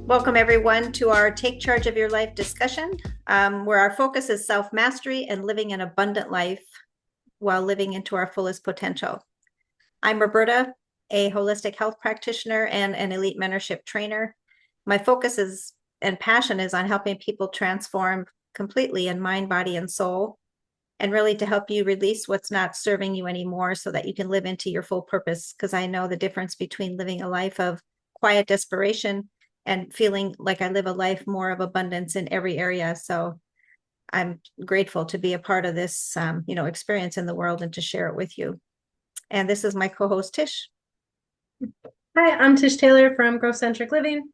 Welcome, everyone, to our Take Charge of Your Life discussion, where our focus is self-mastery and living an abundant life while living into our fullest potential. I'm Roberta, a holistic health practitioner and an elite mentorship trainer. My focus is and passion is on helping people transform completely in mind, body, and soul, and really to help you release what's not serving you anymore so that you can live into your full purpose. Because I know the difference between living a life of quiet desperation and feeling like I live a life more of abundance in every area. So I'm grateful to be a part of this, experience in the world and to share it with you. And this is my co-host, Tish. Hi, I'm Tish Taylor from Growth Centric Living.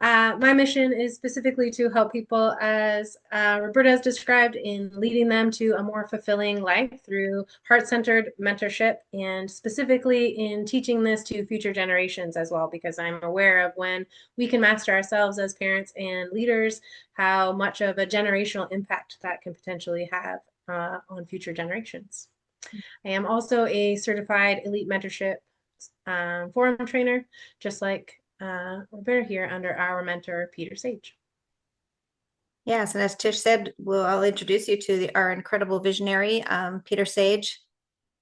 My mission is specifically to help people, as Roberta has described, in leading them to a more fulfilling life through heart-centered mentorship, and specifically in teaching this to future generations as well, because I'm aware of when we can master ourselves as parents and leaders, how much of a generational impact that can potentially have on future generations. I am also a certified elite mentorship forum trainer, just like Roberta here under our mentor, Peter Sage. Yes, and as Tish said, I'll introduce you to our incredible visionary, Peter Sage.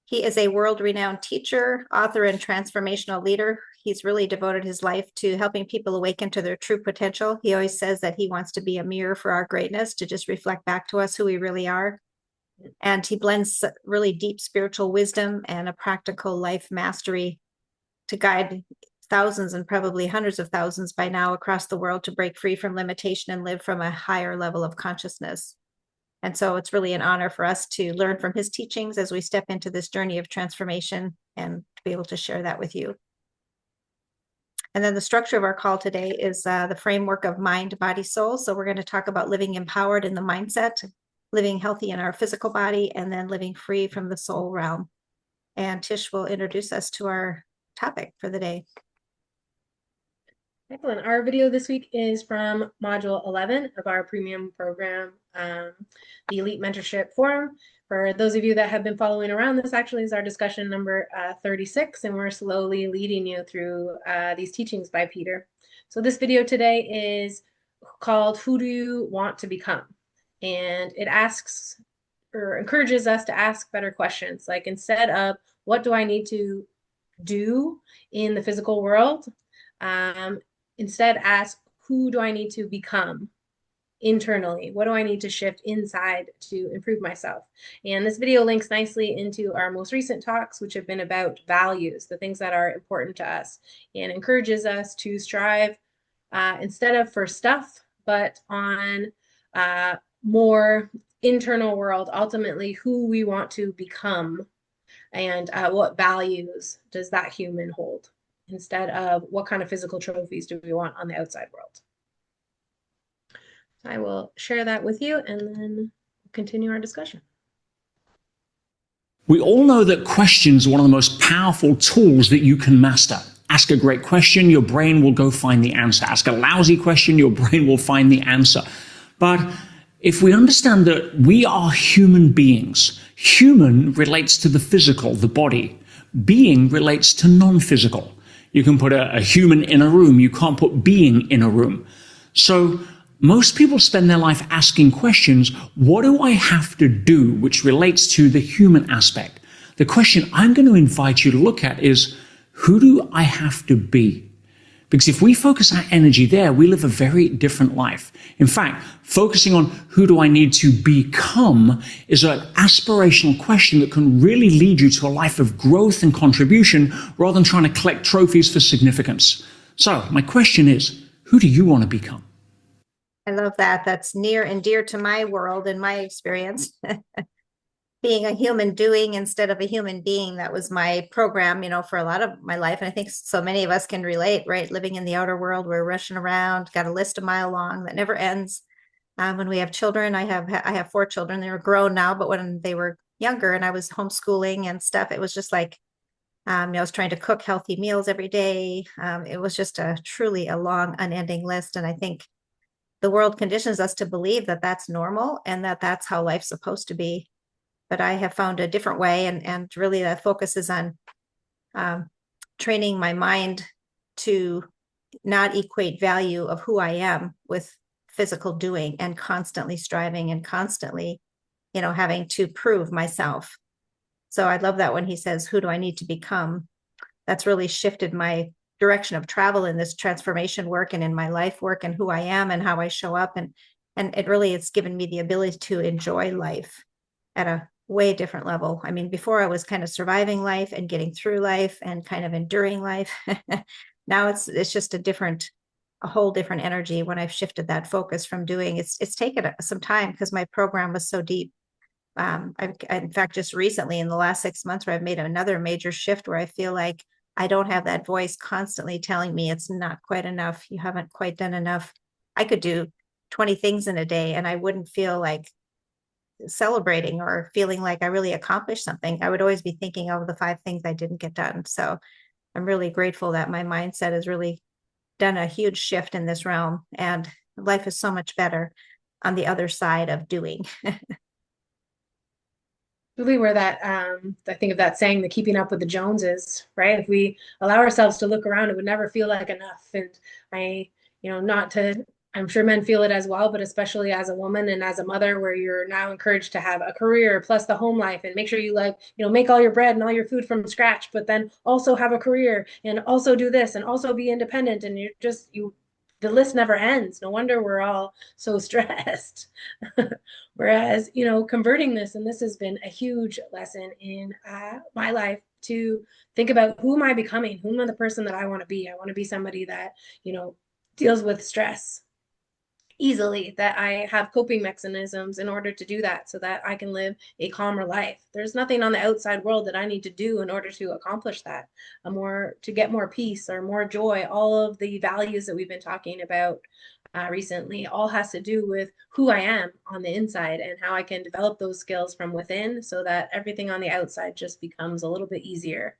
He is a world-renowned teacher, author, and transformational leader. He's really devoted his life to helping people awaken to their true potential. He always says that he wants to be a mirror for our greatness, to just reflect back to us who we really are. And he blends really deep spiritual wisdom and a practical life mastery to guide thousands and probably hundreds of thousands by now across the world to break free from limitation and live from a higher level of consciousness. And so it's really an honor for us to learn from his teachings as we step into this journey of transformation and to be able to share that with you. And then the structure of our call today is the framework of mind, body, soul. So we're going to talk about living empowered in the mindset, living healthy in our physical body, and then living free from the soul realm. And Tish will introduce us to our topic for the day. Excellent. Our video this week is from Module 11 of our premium program, the Elite Mentorship Forum. For those of you that have been following around, this actually is our discussion number 36, and we're slowly leading you through these teachings by Peter. So this video today is called Who Do You Want to Become? And it asks or encourages us to ask better questions. Like, instead of what do I need to do in the physical world, instead ask, who do I need to become internally? What do I need to shift inside to improve myself? And this video links nicely into our most recent talks, which have been about values, the things that are important to us, and encourages us to strive instead of for stuff, but on more internal world, ultimately who we want to become and what values does that human hold, instead of what kind of physical trophies do we want on the outside world. I will share that with you and then continue our discussion. We all know that questions are one of the most powerful tools that you can master. Ask a great question, your brain will go find the answer. Ask a lousy question, your brain will find the answer. But if we understand that we are human beings, human relates to the physical, the body. Being relates to non-physical. You can put a human in a room, you can't put being in a room. So most people spend their life asking questions, what do I have to do, which relates to the human aspect. The question I'm going to invite you to look at is, who do I have to be? Because if we focus our energy there, we live a very different life. In fact, focusing on who do I need to become is an aspirational question that can really lead you to a life of growth and contribution rather than trying to collect trophies for significance. So my question is, who do you want to become? I love that. That's near and dear to my world and my experience. Being a human doing instead of a human being, that was my program, for a lot of my life. And I think so many of us can relate, right? Living in the outer world, we're rushing around, got a list a mile long that never ends. When we have children, I have 4 children. They're grown now, but when they were younger and I was homeschooling and stuff, it was just like, I was trying to cook healthy meals every day. It was just truly a long, unending list. And I think the world conditions us to believe that that's normal and that that's how life's supposed to be. But I have found a different way, and really the focus is on training my mind to not equate value of who I am with physical doing and constantly striving and constantly, having to prove myself. So I love that when he says, who do I need to become? That's really shifted my direction of travel in this transformation work and in my life work and who I am and how I show up. And it really, it's given me the ability to enjoy life at a way different level. I mean, before I was kind of surviving life and getting through life and kind of enduring life. Now it's just a whole different energy when I've shifted that focus from doing. It's taken some time because my program was so deep. In fact, just recently in the last 6 months, where I've made another major shift where I feel like I don't have that voice constantly telling me it's not quite enough. You haven't quite done enough. I could do 20 things in a day and I wouldn't feel like celebrating or feeling like I really accomplished something. I would always be thinking of the 5 things I didn't get done. So I'm really grateful that my mindset has really done a huge shift in this realm, and life is so much better on the other side of doing. Really where that I think of that saying, the keeping up with the Joneses, right? If we allow ourselves to look around, it would never feel like enough. And I, not to, I'm sure men feel it as well, but especially as a woman and as a mother, where you're now encouraged to have a career plus the home life and make sure you make all your bread and all your food from scratch, but then also have a career and also do this and also be independent. And the list never ends. No wonder we're all so stressed. Whereas, converting this, and this has been a huge lesson in my life, to think about, who am I becoming? Who am I the person that I want to be? I want to be somebody that, deals with stress easily, that I have coping mechanisms in order to do that so that I can live a calmer life. There's nothing on the outside world that I need to do in order to accomplish that, to get more peace or more joy. All of the values that we've been talking about recently all has to do with who I am on the inside and how I can develop those skills from within so that everything on the outside just becomes a little bit easier.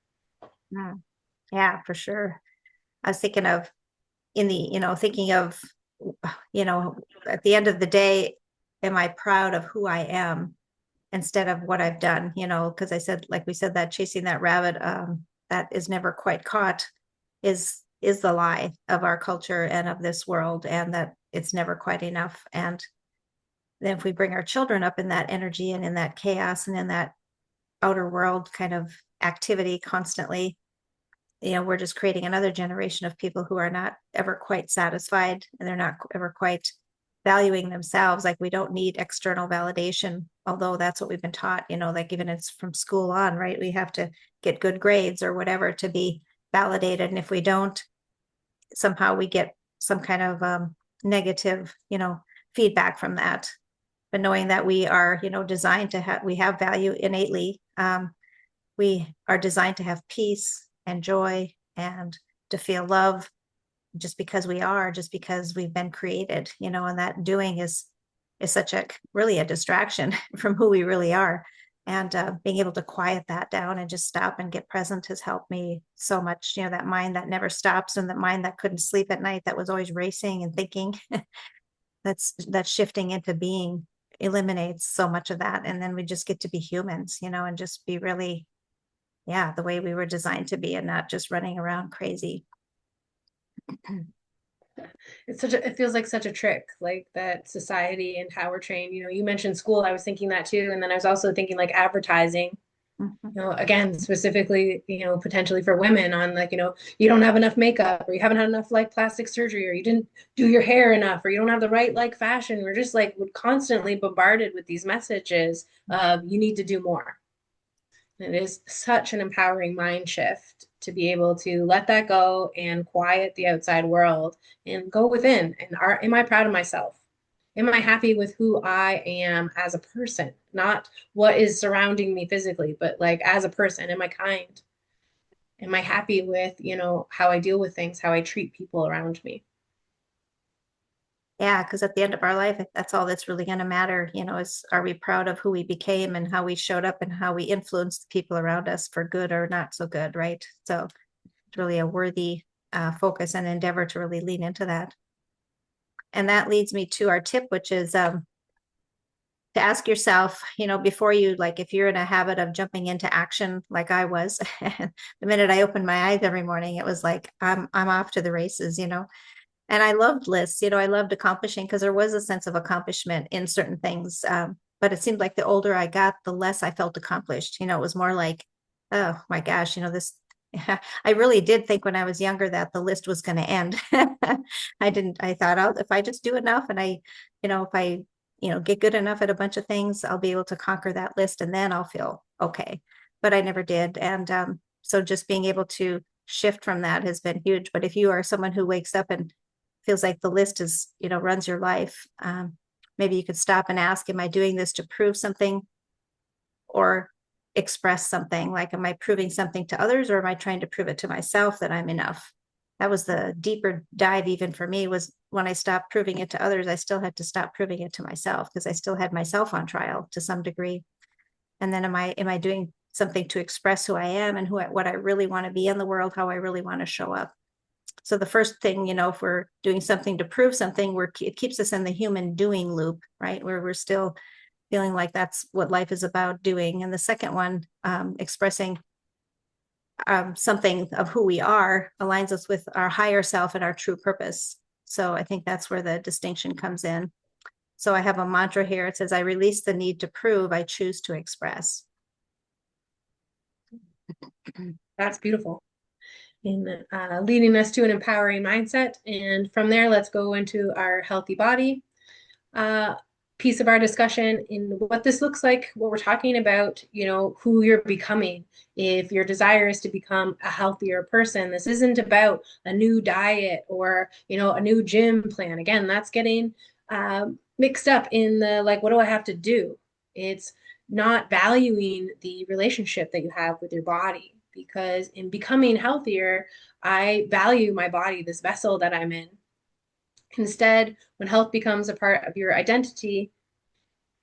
Yeah, for sure. I was thinking of thinking of, at the end of the day, am I proud of who I am instead of what I've done? Because I said, like we said, that chasing that rabbit that is never quite caught is the lie of our culture and of this world, and that it's never quite enough. And then if we bring our children up in that energy and in that chaos and in that outer world kind of activity constantly, we're just creating another generation of people who are not ever quite satisfied, and they're not ever quite valuing themselves. Like, we don't need external validation, although that's what we've been taught, like even it's from school on, right? We have to get good grades or whatever to be validated. And if we don't, somehow we get some kind of negative, feedback from that. But knowing that we are, designed to we have value innately. We are designed to have peace and joy and to feel love just because we've been created, and that doing is such really a distraction from who we really are. And being able to quiet that down and just stop and get present has helped me so much. That mind that never stops, and that mind that couldn't sleep at night, that was always racing and thinking, that's shifting into being eliminates so much of that. And then we just get to be humans, and just be really, the way we were designed to be, and not just running around crazy. It feels like such a trick, like that society and how we're trained. You mentioned school, I was thinking that too. And then I was also thinking like advertising, again, specifically, potentially for women, on like, you don't have enough makeup, or you haven't had enough like plastic surgery, or you didn't do your hair enough, or you don't have the right like fashion. We're just like constantly bombarded with these messages of, you need to do more. It is such an empowering mind shift to be able to let that go and quiet the outside world and go within. And am I proud of myself? Am I happy with who I am as a person? Not what is surrounding me physically, but like as a person, am I kind? Am I happy with, how I deal with things, how I treat people around me? Yeah, because at the end of our life, that's all that's really going to matter, is, are we proud of who we became and how we showed up and how we influenced the people around us for good or not so good, right? So it's really a worthy focus and endeavor to really lean into that. And that leads me to our tip, which is to ask yourself, before you, like, if you're in a habit of jumping into action, like I was, the minute I opened my eyes every morning, it was like, I'm off to the races, and I loved lists, I loved accomplishing because there was a sense of accomplishment in certain things. But it seemed like the older I got, the less I felt accomplished. It was more like, oh my gosh, this, I really did think when I was younger that the list was going to end. I thought, oh, if I just do enough and if I, get good enough at a bunch of things, I'll be able to conquer that list and then I'll feel okay. But I never did. And so just being able to shift from that has been huge. But if you are someone who wakes up and feels like the list is, runs your life, maybe you could stop and ask, am I doing this to prove something or express something? Like, am I proving something to others, or am I trying to prove it to myself that I'm enough? That was the deeper dive even for me, was when I stopped proving it to others, I still had to stop proving it to myself, because I still had myself on trial to some degree. And then am I doing something to express who I am and what I really want to be in the world, how I really want to show up? So the first thing, if we're doing something to prove something, it keeps us in the human doing loop, right? Where we're still feeling like that's what life is about, doing. And the second one, expressing something of who we are, aligns us with our higher self and our true purpose. So I think that's where the distinction comes in. So I have a mantra here. It says, I release the need to prove, I choose to express. That's beautiful. In leading us to an empowering mindset. And from there, let's go into our healthy body piece of our discussion, in what this looks like, what we're talking about, who you're becoming. If your desire is to become a healthier person, this isn't about a new diet or, a new gym plan. Again, that's getting mixed up in the, like, what do I have to do? It's not valuing the relationship that you have with your body, because in becoming healthier, I value my body, this vessel that I'm in. Instead, when health becomes a part of your identity,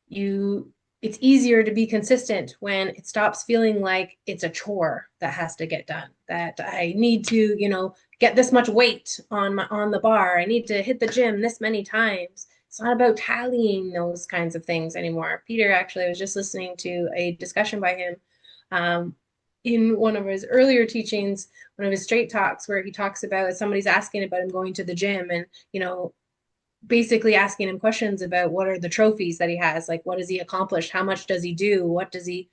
it's easier to be consistent when it stops feeling like it's a chore that has to get done, that I need to, get this much weight on the bar. I need to hit the gym this many times. It's not about tallying those kinds of things anymore. Peter, actually, I was just listening to a discussion by him in one of his earlier teachings, one of his straight talks, where he talks about, somebody's asking about him going to the gym, and, basically asking him questions about what are the trophies that he has, like, what has he accomplished, how much does he do, what does he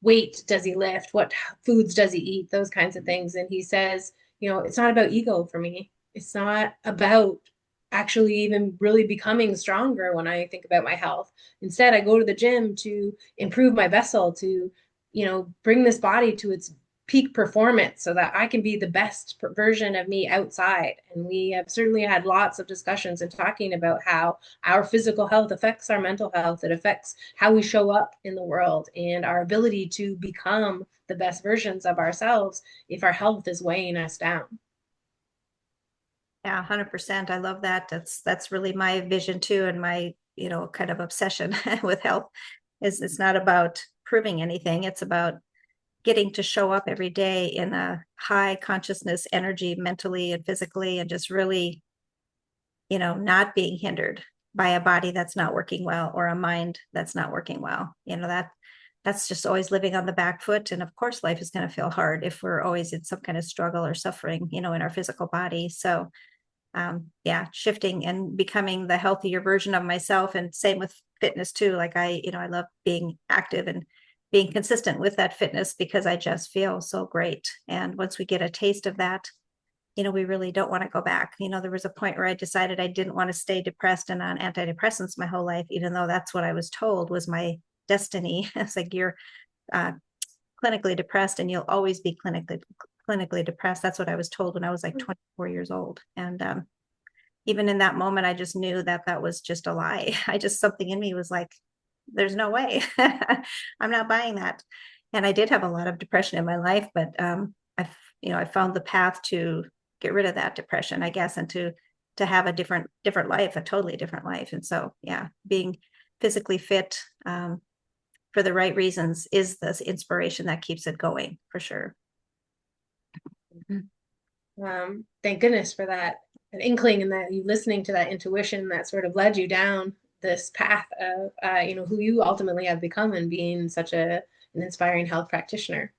weight does he lift, what foods does he eat, those kinds of things. And he says, it's not about ego for me. It's not about actually even really becoming stronger when I think about my health. Instead, I go to the gym to improve my vessel, to bring this body to its peak performance so that I can be the best version of me outside. And we have certainly had lots of discussions and talking about how our physical health affects our mental health. It affects how we show up in the world and our ability to become the best versions of ourselves if our health is weighing us down. Yeah, 100%. I love that. That's really my vision too, and my, kind of obsession with health. Is it's not about proving anything. It's about getting to show up every day in a high consciousness energy, mentally and physically, and just really, not being hindered by a body that's not working well, or a mind that's not working well. That's just always living on the back foot. And of course, life is going to feel hard if we're always in some kind of struggle or suffering, in our physical body. So shifting and becoming the healthier version of myself. And same with fitness too. Like I love being active and being consistent with that fitness, because I just feel so great. And once we get a taste of that, we really don't want to go back. There was a point where I decided I didn't want to stay depressed and on antidepressants my whole life, even though that's what I was told was my destiny. It's like, you're clinically depressed and you'll always be clinically depressed. That's what I was told when I was like 24 years old. And even in that moment, I just knew that was just a lie. Something in me was like, there's no way. I'm not buying that. And I did have a lot of depression in my life, but I found the path to get rid of that depression, I guess, and to have a different life, a totally different life. And so, being physically fit for the right reasons is this inspiration that keeps it going, for sure. Thank goodness for that, an inkling, and that you listening to that intuition that sort of led you down this path of, who you ultimately have become and being such an inspiring health practitioner.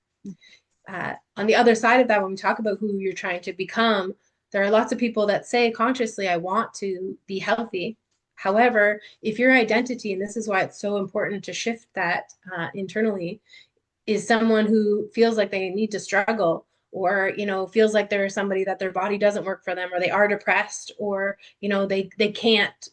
On the other side of that, when we talk about who you're trying to become, there are lots of people that say consciously, I want to be healthy. However, if your identity, and this is why it's so important to shift that internally, is someone who feels like they need to struggle, or feels like they're somebody that their body doesn't work for them, or they are depressed, or they can't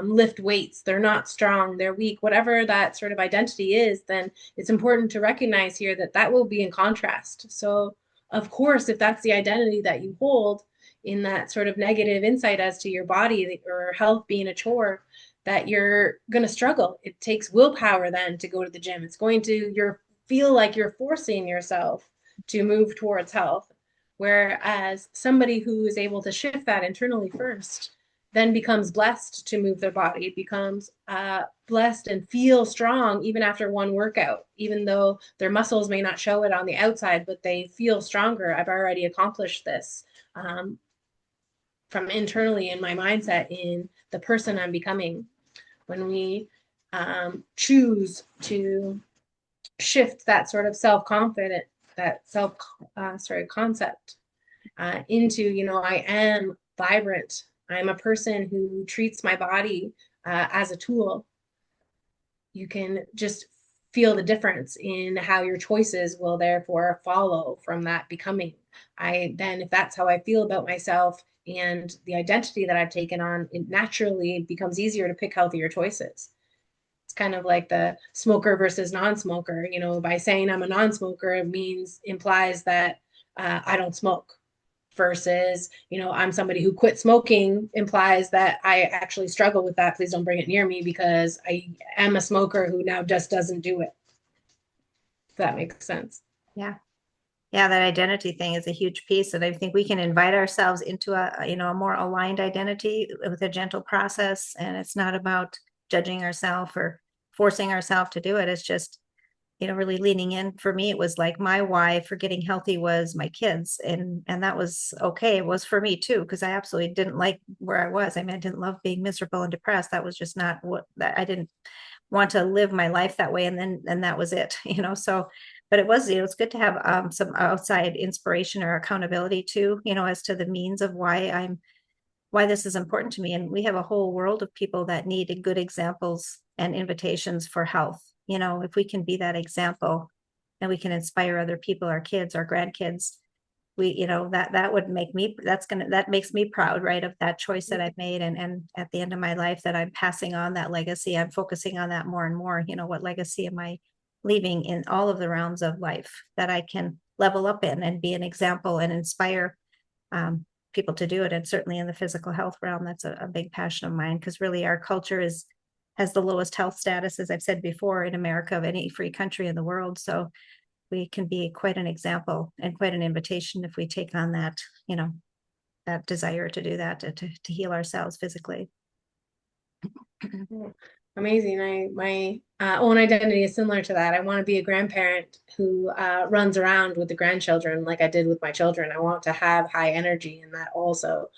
lift weights, they're not strong, they're weak, whatever that sort of identity is, then it's important to recognize here that that will be in contrast. So of course, if that's the identity that you hold, in that sort of negative insight as to your body or health being a chore, that you're going to struggle. It takes willpower then to go to the gym. It's going to feel like you're forcing yourself to move towards health. Whereas somebody who is able to shift that internally first then becomes blessed to move their body, becomes blessed and feel strong even after one workout, even though their muscles may not show it on the outside, but they feel stronger. I've already accomplished this from internally in my mindset, in the person I'm becoming. When we choose to shift that sort of self-confident, that concept into, I am vibrant. I'm a person who treats my body as a tool. You can just feel the difference in how your choices will therefore follow from that becoming. If that's how I feel about myself and the identity that I've taken on, it naturally becomes easier to pick healthier choices. It's kind of like the smoker versus non-smoker. By saying I'm a non-smoker, implies that I don't smoke. Versus, I'm somebody who quit smoking, implies that I actually struggle with that. Please don't bring it near me, because I am a smoker who now just doesn't do it. If that makes sense. Yeah. Yeah, that identity thing is a huge piece. And I think we can invite ourselves into a more aligned identity with a gentle process. And it's not about judging ourselves or forcing ourselves to do it. It's just, really leaning in. For me, it was like my why for getting healthy was my kids. And that was okay. It was for me too, because I absolutely didn't like where I was. I mean, I didn't love being miserable and depressed. That was just not I didn't want to live my life that way. And that was it, so, but it was, it's good to have some outside inspiration or accountability too, as to the means of why this is important to me. And we have a whole world of people that need good examples and invitations for health. If we can be that example and we can inspire other people, our kids, our grandkids, that would make me, that makes me proud, right, of that choice that I've made. And at the end of my life, that I'm passing on that legacy. I'm focusing on that more and more. What legacy am I leaving in all of the realms of life that I can level up in and be an example and inspire people to do it. And certainly in the physical health realm, that's a big passion of mine, because really our culture has the lowest health status, as I've said before, in America of any free country in the world. So we can be quite an example and quite an invitation if we take on that, that desire to do that, to heal ourselves physically. Amazing. My own identity is similar to that. I want to be a grandparent who runs around with the grandchildren like I did with my children. I want to have high energy, and that also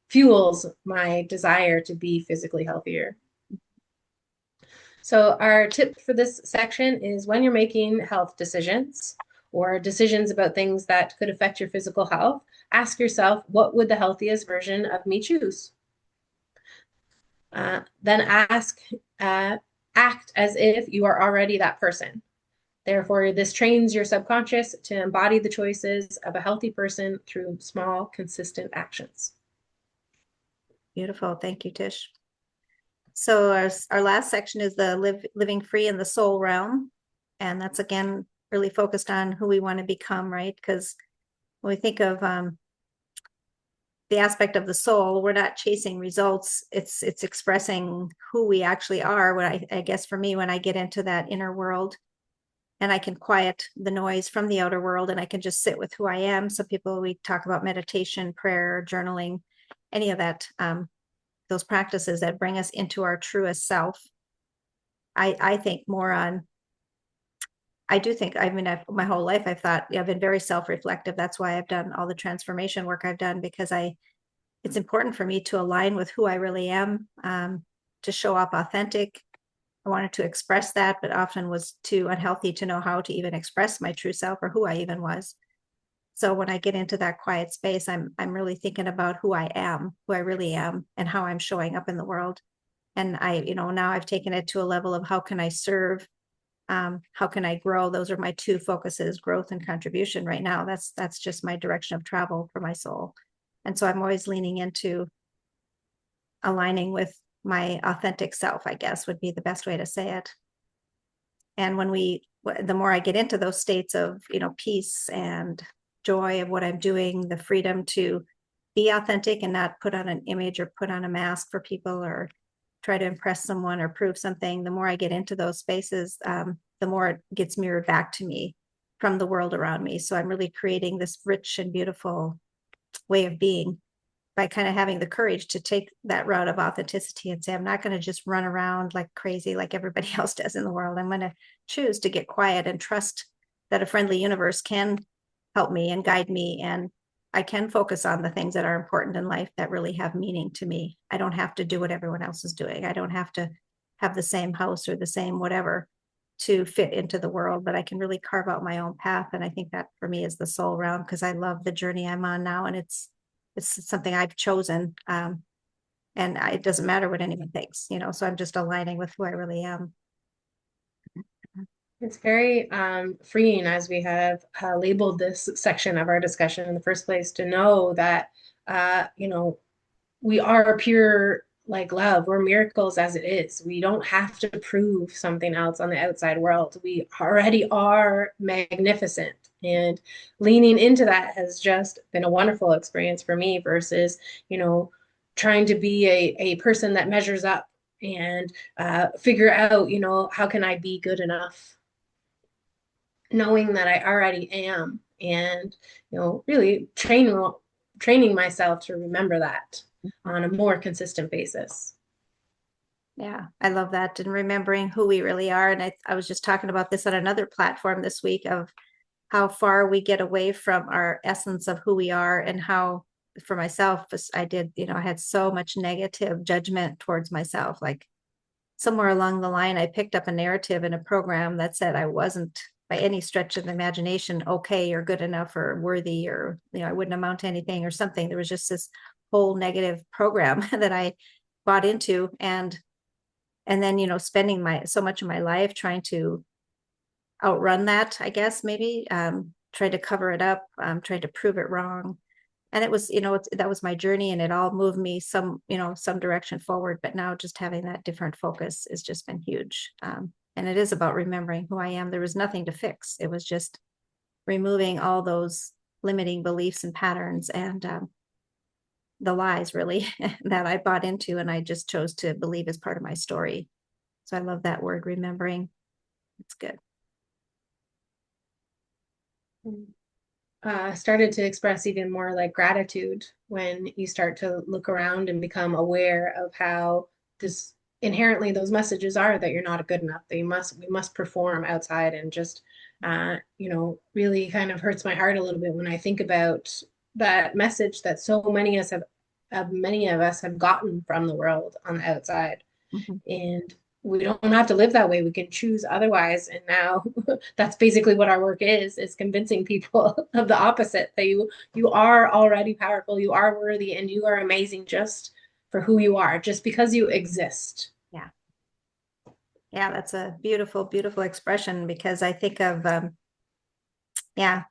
fuels my desire to be physically healthier. So our tip for this section is, when you're making health decisions or decisions about things that could affect your physical health, ask yourself, what would the healthiest version of me choose? Then act as if you are already that person. Therefore, this trains your subconscious to embody the choices of a healthy person through small, consistent actions. Beautiful. Thank you, Tish. So our last section is the living free in the soul realm. And that's, again, really focused on who we want to become, right? Because when we think of the aspect of the soul, we're not chasing results. It's expressing who we actually are. When I guess for me, when I get into that inner world and I can quiet the noise from the outer world and I can just sit with who I am. So we talk about meditation, prayer, journaling, any of that, those practices that bring us into our truest self. I think more on, I do think, my whole life I've thought, I've been very self-reflective. That's why I've done all the transformation work I've done, because it's important for me to align with who I really am, to show up authentic. I wanted to express that, but often was too unhealthy to know how to even express my true self or who I even was. So when I get into that quiet space, I'm really thinking about who I am, who I really am, and how I'm showing up in the world. And now I've taken it to a level of how can I serve, how can I grow? Those are my two focuses, growth and contribution right now. That's just my direction of travel for my soul. And so I'm always leaning into aligning with my authentic self, I guess would be the best way to say it. And the more I get into those states of, peace and joy of what I'm doing, the freedom to be authentic and not put on an image or put on a mask for people or try to impress someone or prove something, the more I get into those spaces, the more it gets mirrored back to me from the world around me. So I'm really creating this rich and beautiful way of being by kind of having the courage to take that route of authenticity and say, I'm not going to just run around like crazy like everybody else does in the world. I'm going to choose to get quiet and trust that a friendly universe can help me and guide me. And I can focus on the things that are important in life that really have meaning to me. I don't have to do what everyone else is doing. I don't have to have the same house or the same whatever to fit into the world, but I can really carve out my own path. And I think that for me is the soul realm, because I love the journey I'm on now. And it's something I've chosen. And it doesn't matter what anyone thinks, so I'm just aligning with who I really am. It's very freeing, as we have labeled this section of our discussion in the first place, to know that, we are pure like love. We're miracles as it is. We don't have to prove something else on the outside world. We already are magnificent. And leaning into that has just been a wonderful experience for me versus, trying to be a person that measures up and figure out, how can I be good enough? Knowing that I already am, and really training myself to remember that on a more consistent basis. Yeah, I love that. And remembering who we really are. And I was just talking about this on another platform this week of how far we get away from our essence of who we are, and how, for myself, I did, I had so much negative judgment towards myself. Like somewhere along the line, I picked up a narrative in a program that said I wasn't by any stretch of the imagination okay or good enough or worthy, or, I wouldn't amount to anything or something. There was just this whole negative program that I bought into. And then, spending so much of my life trying to outrun that, I guess, maybe, trying to cover it up, trying to prove it wrong. And it was, that was my journey, and it all moved me some direction forward. But now just having that different focus has just been huge. And it is about remembering who I am. There was nothing to fix. It was just removing all those limiting beliefs and patterns and the lies, really, that I bought into and I just chose to believe as part of my story. So I love that word, remembering. It's good. Started to express even more like gratitude when you start to look around and become aware of how this inherently those messages are that you're not good enough, that we must perform outside, and just really kind of hurts my heart a little bit when I think about that message that so many of us have gotten from the world on the outside. Mm-hmm. And we don't have to live that way. We can choose otherwise. And now that's basically what our work is convincing people of the opposite, that you are already powerful, you are worthy, and you are amazing just for who you are, just because you exist. Yeah. Yeah, that's a beautiful, beautiful expression, because I think of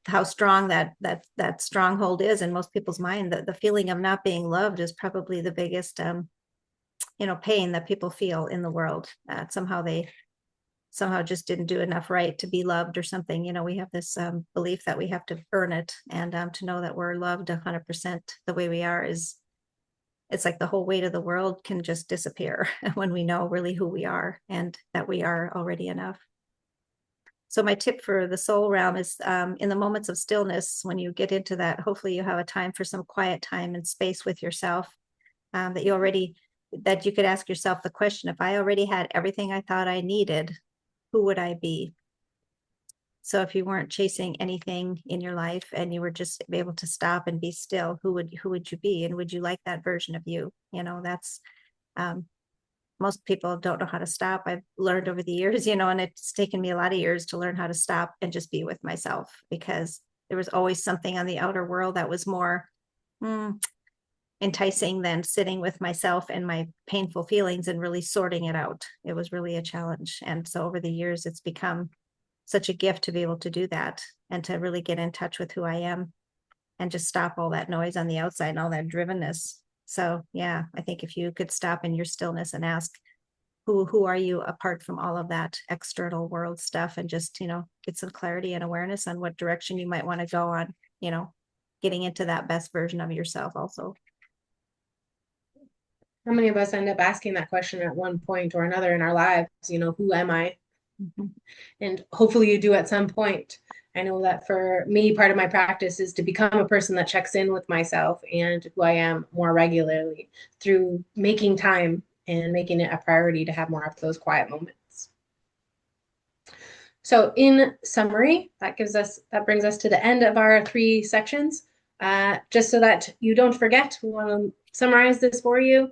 how strong that stronghold is in most people's mind. The feeling of not being loved is probably the biggest pain that people feel in the world. They somehow just didn't do enough right to be loved or something. We have this belief that we have to earn it, and to know that we're loved 100% the way we are it's like the whole weight of the world can just disappear when we know really who we are and that we are already enough. So my tip for the soul realm is, in the moments of stillness, when you get into that, hopefully you have a time for some quiet time and space with yourself, that you could ask yourself the question, if I already had everything I thought I needed, who would I be? So if you weren't chasing anything in your life and you were just able to stop and be still, who would you be? And would you like that version of you? That's most people don't know how to stop. I've learned over the years, and it's taken me a lot of years to learn how to stop and just be with myself, because there was always something on the outer world that was more enticing than sitting with myself and my painful feelings and really sorting it out. It was really a challenge. And so over the years, it's become such a gift to be able to do that and to really get in touch with who I am and just stop all that noise on the outside and all that drivenness. So yeah, I think if you could stop in your stillness and ask, who are you apart from all of that external world stuff, and just, get some clarity and awareness on what direction you might want to go on, getting into that best version of yourself also. How many of us end up asking that question at one point or another in our lives? Who am I? Mm-hmm. And hopefully you do at some point. I know that for me, part of my practice is to become a person that checks in with myself and who I am more regularly through making time and making it a priority to have more of those quiet moments. So in summary, that brings us to the end of our 3 sections. Just so that you don't forget, we want to summarize this for you.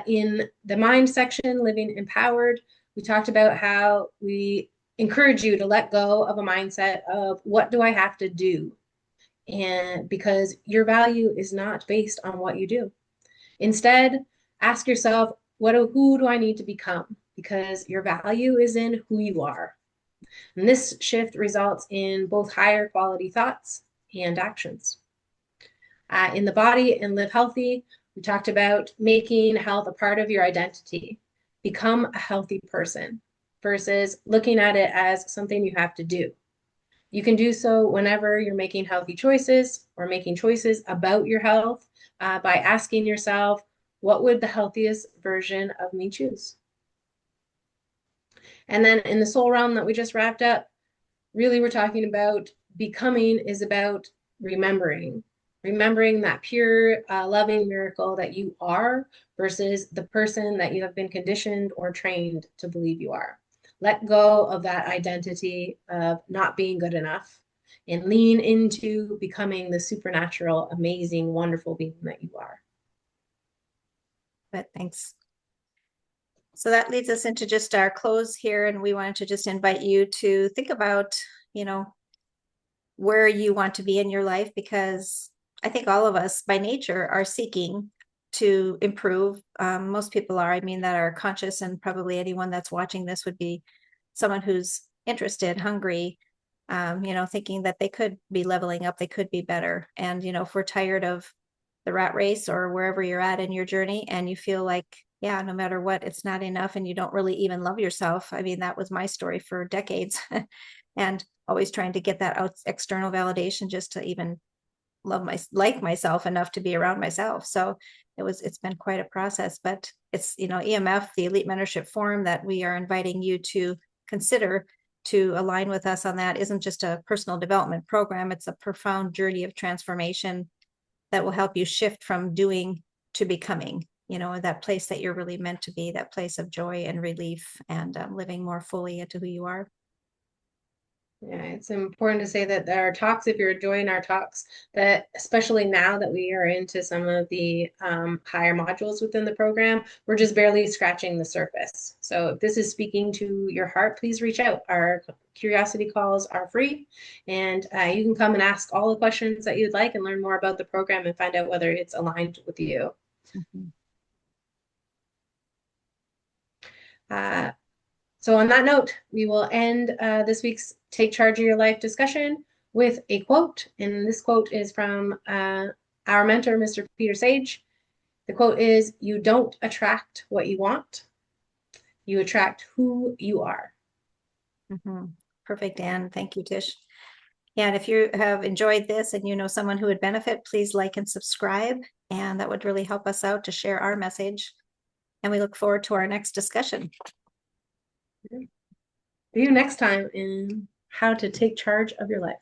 In the mind section, living empowered, we talked about how we encourage you to let go of a mindset of what do I have to do? And because your value is not based on what you do. Instead, ask yourself, who do I need to become? Because your value is in who you are. And this shift results in both higher quality thoughts and actions. In the body and live healthy, we talked about making health a part of your identity. Become a healthy person versus looking at it as something you have to do. You can do so whenever you're making healthy choices or making choices about your health by asking yourself, what would the healthiest version of me choose? And then in the soul realm that we just wrapped up, really we're talking about becoming is about remembering that pure, loving miracle that you are versus the person that you have been conditioned or trained to believe you are. Let go of that identity of not being good enough and lean into becoming the supernatural, amazing, wonderful being that you are. But thanks. So that leads us into just our close here. And we wanted to just invite you to think about, where you want to be in your life, because I think all of us by nature are seeking to improve. Most people are, that are conscious, and probably anyone that's watching this would be someone who's interested, hungry, thinking that they could be leveling up, they could be better. And, if we're tired of the rat race or wherever you're at in your journey and you feel like, yeah, no matter what, it's not enough and you don't really even love yourself. That was my story for decades. And always trying to get that external validation just to even like myself enough to be around myself. So it's been quite a process, but it's, EMF, the Elite Mentorship Forum, that we are inviting you to consider to align with us on. That isn't just a personal development program. It's a profound journey of transformation that will help you shift from doing to becoming, that place that you're really meant to be, that place of joy and relief, and living more fully into who you are. Yeah, it's important to say that our talks, if you're enjoying our talks, that especially now that we are into some of the higher modules within the program, we're just barely scratching the surface. So if this is speaking to your heart, please reach out. Our curiosity calls are free, and you can come and ask all the questions that you'd like and learn more about the program and find out whether it's aligned with you. Mm-hmm. So on that note, we will end this week's Take Charge of Your Life discussion with a quote. And this quote is from our mentor, Mr. Peter Sage. The quote is, "You don't attract what you want. You attract who you are." Mm-hmm. Perfect, Anne. Thank you, Tish. Yeah, and if you have enjoyed this and you know someone who would benefit, please like and subscribe. And that would really help us out to share our message. And we look forward to our next discussion. See you next time in How to Take Charge of Your Life.